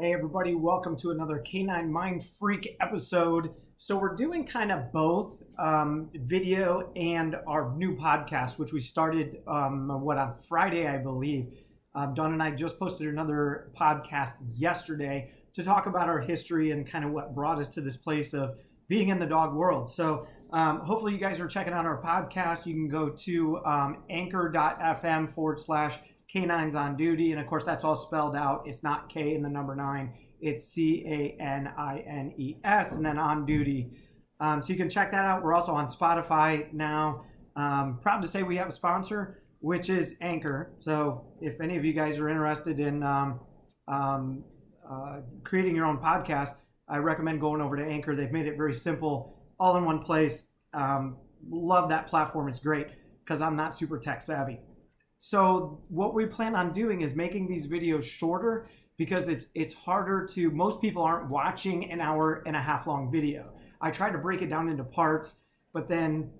Hey everybody, welcome to another Canine Mind Freak episode. So we're doing kind of both video and our new podcast, which we started on Friday, I believe. Dawn and I just posted another podcast yesterday to talk about our history and kind of what brought us to this place of being in the dog world. So hopefully you guys are checking out our podcast. You can go to anchor.fm/Canines on Duty. And of course, that's all spelled out. It's not K in the number 9. It's CANINES and then on duty. So you can check that out. We're also on Spotify now. Proud to say we have a sponsor, which is Anchor. So if any of you guys are interested in creating your own podcast, I recommend going over to Anchor. They've made it very simple, all in one place. Love that platform. It's great because I'm not super tech savvy. So what we plan on doing is making these videos shorter because it's harder to, most people aren't watching an hour and a half long video. I try to break it down into parts, but then,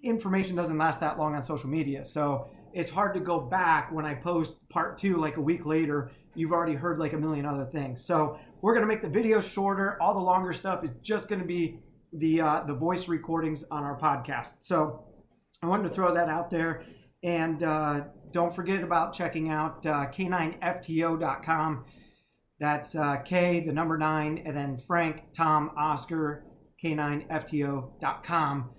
information doesn't last that long on social media. So it's hard to go back when I post part 2 like a week later. You've already heard like a million other things. So we're going to make the videos shorter. All the longer stuff is just going to be the voice recordings on our podcast. So I wanted to throw that out there. And don't forget about checking out caninefto.com. That's K, the number 9, and then Frank, Tom, Oscar, caninefto.com.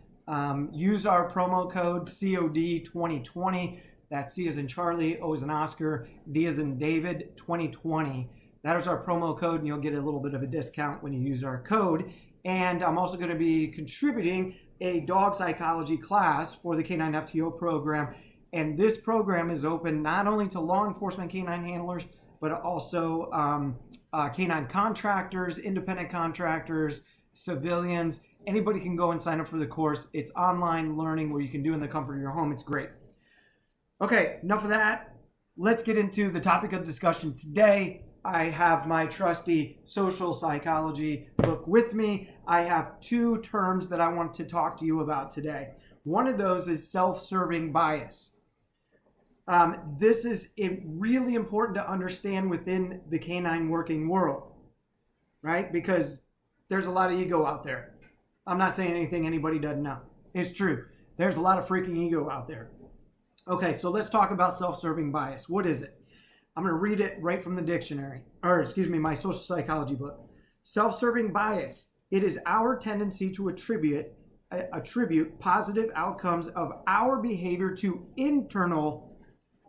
Use our promo code COD2020. That's C as in Charlie, O as in Oscar, D as in David, 2020. That is our promo code, and you'll get a little bit of a discount when you use our code. And I'm also going to be contributing a dog psychology class for the Canine FTO program. And this program is open not only to law enforcement canine handlers, but also canine contractors, independent contractors, civilians. Anybody can go and sign up for the course. It's online learning where you can do it in the comfort of your home. It's great. Okay, enough of that. Let's get into the topic of discussion today. I have my trusty social psychology book with me. I have 2 terms that I want to talk to you about today. One of those is self-serving bias. This is really important to understand within the canine working world, right? Because there's a lot of ego out there. I'm not saying anything anybody doesn't know. It's true. There's a lot of freaking ego out there. Okay, so let's talk about self-serving bias. What is it? I'm going to read it right from the dictionary, my social psychology book. Self-serving bias. It is our tendency to attribute positive outcomes of our behavior to internal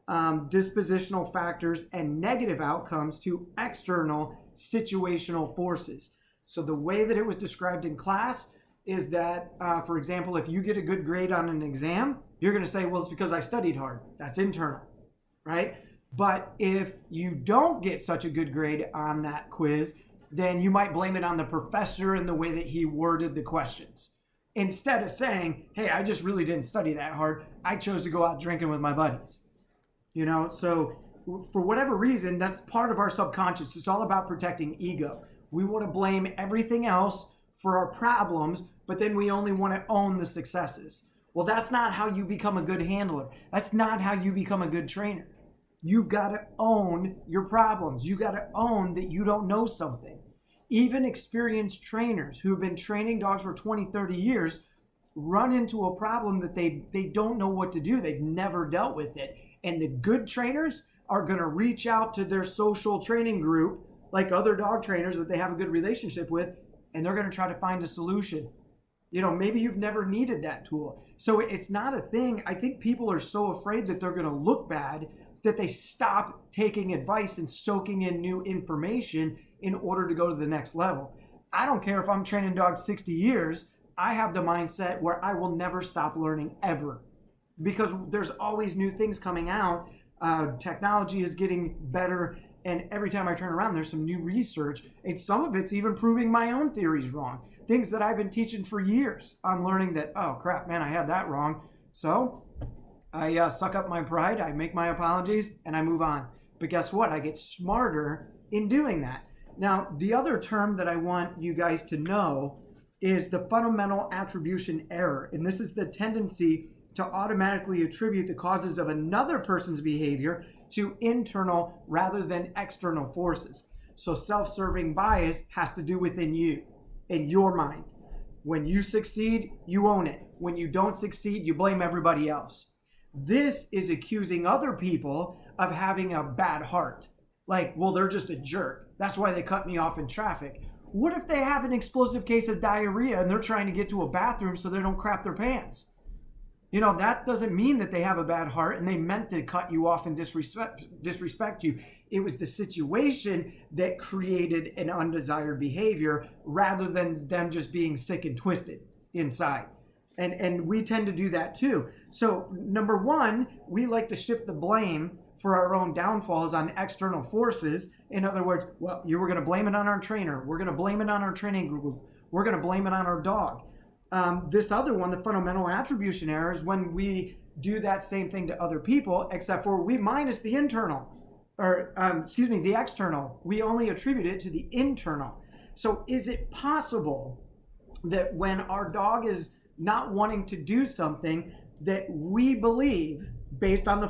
dispositional factors and negative outcomes to external situational forces. So the way that it was described in class is that, for example, if you get a good grade on an exam, you're going to say, well, it's because I studied hard. That's internal, right? But if you don't get such a good grade on that quiz, then you might blame it on the professor and the way that he worded the questions. Instead of saying, hey, I just really didn't study that hard. I chose to go out drinking with my buddies. So for whatever reason, that's part of our subconscious. It's all about protecting ego. We want to blame everything else for our problems, but then we only want to own the successes. Well, that's not how you become a good handler. That's not how you become a good trainer. You've got to own your problems. You got to own that you don't know something. Even experienced trainers who have been training dogs for 20, 30 years run into a problem that they don't know what to do. They've never dealt with it. And the good trainers are going to reach out to their social training group, like other dog trainers that they have a good relationship with, and they're going to try to find a solution. Maybe you've never needed that tool. So it's not a thing. I think people are so afraid that they're going to look bad that they stop taking advice and soaking in new information in order to go to the next level. I don't care if I'm training dogs 60 years. I have the mindset where I will never stop learning ever because there's always new things coming out. Technology is getting better. And every time I turn around, there's some new research. And some of it's even proving my own theories wrong. Things that I've been teaching for years. I'm learning that, oh crap, man, I had that wrong. So I suck up my pride, I make my apologies, and I move on. But guess what? I get smarter in doing that. Now, the other term that I want you guys to know is the fundamental attribution error. And this is the tendency to automatically attribute the causes of another person's behavior to internal rather than external forces. So self-serving bias has to do within you, in your mind. When you succeed, you own it. When you don't succeed, you blame everybody else. This is accusing other people of having a bad heart. Like, well, they're just a jerk. That's why they cut me off in traffic. What if they have an explosive case of diarrhea and they're trying to get to a bathroom so they don't crap their pants? You know, that doesn't mean that they have a bad heart and they meant to cut you off and disrespect you. It was the situation that created an undesired behavior rather than them just being sick and twisted inside. And we tend to do that too. So number one, we like to shift the blame for our own downfalls on external forces. In other words, well, you were going to blame it on our trainer. We're going to blame it on our training group. We're going to blame it on our dog. This other one, the fundamental attribution error, is when we do that same thing to other people, except for we minus the internal, or the external. We only attribute it to the internal. So is it possible that when our dog is not wanting to do something, that we believe, based on the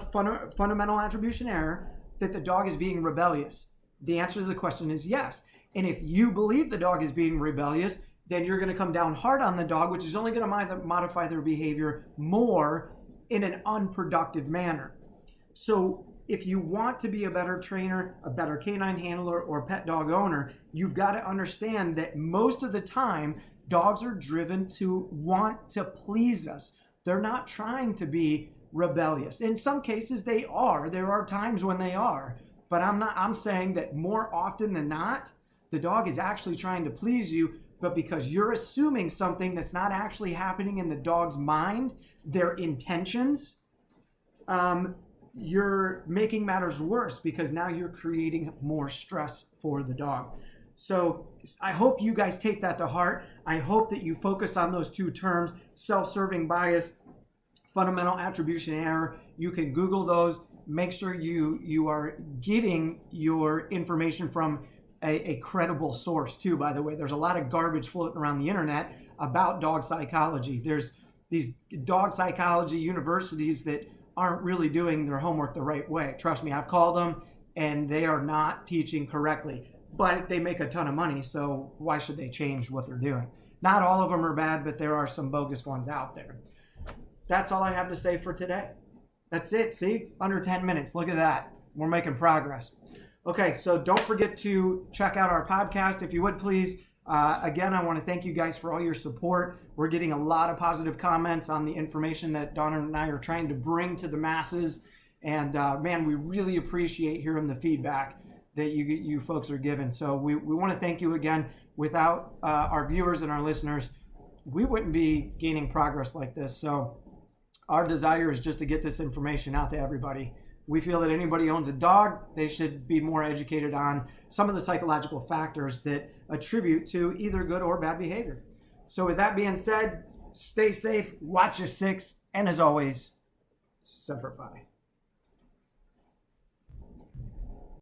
fundamental attribution error, that the dog is being rebellious? The answer to the question is yes. And if you believe the dog is being rebellious, then you're going to come down hard on the dog, which is only going to modify their behavior more in an unproductive manner. So if you want to be a better trainer, a better canine handler, or pet dog owner, you've got to understand that most of the time, dogs are driven to want to please us. They're not trying to be rebellious. In some cases, they are. There are times when they are. But I'm saying that more often than not, the dog is actually trying to please you, but because you're assuming something that's not actually happening in the dog's mind, their intentions, you're making matters worse because now you're creating more stress for the dog. So I hope you guys take that to heart. I hope that you focus on those two terms, self-serving bias, fundamental attribution error. You can Google those. Make sure you are getting your information from a credible source too, by the way. There's a lot of garbage floating around the internet about dog psychology. There's these dog psychology universities that aren't really doing their homework the right way. Trust me, I've called them and they are not teaching correctly. But they make a ton of money, so why should they change what they're doing? Not all of them are bad, but there are some bogus ones out there. That's all I have to say for today. That's it. See? Under 10 minutes. Look at that. We're making progress. Okay, so don't forget to check out our podcast if you would, please. Again, I want to thank you guys for all your support. We're getting a lot of positive comments on the information that Donna and I are trying to bring to the masses. And man, we really appreciate hearing the feedback that you folks are giving. So we want to thank you again. Without our viewers and our listeners, we wouldn't be gaining progress like this. So our desire is just to get this information out to everybody. We feel that anybody owns a dog, they should be more educated on some of the psychological factors that attribute to either good or bad behavior. So with that being said, stay safe, watch your six, and as always, Semper Fi.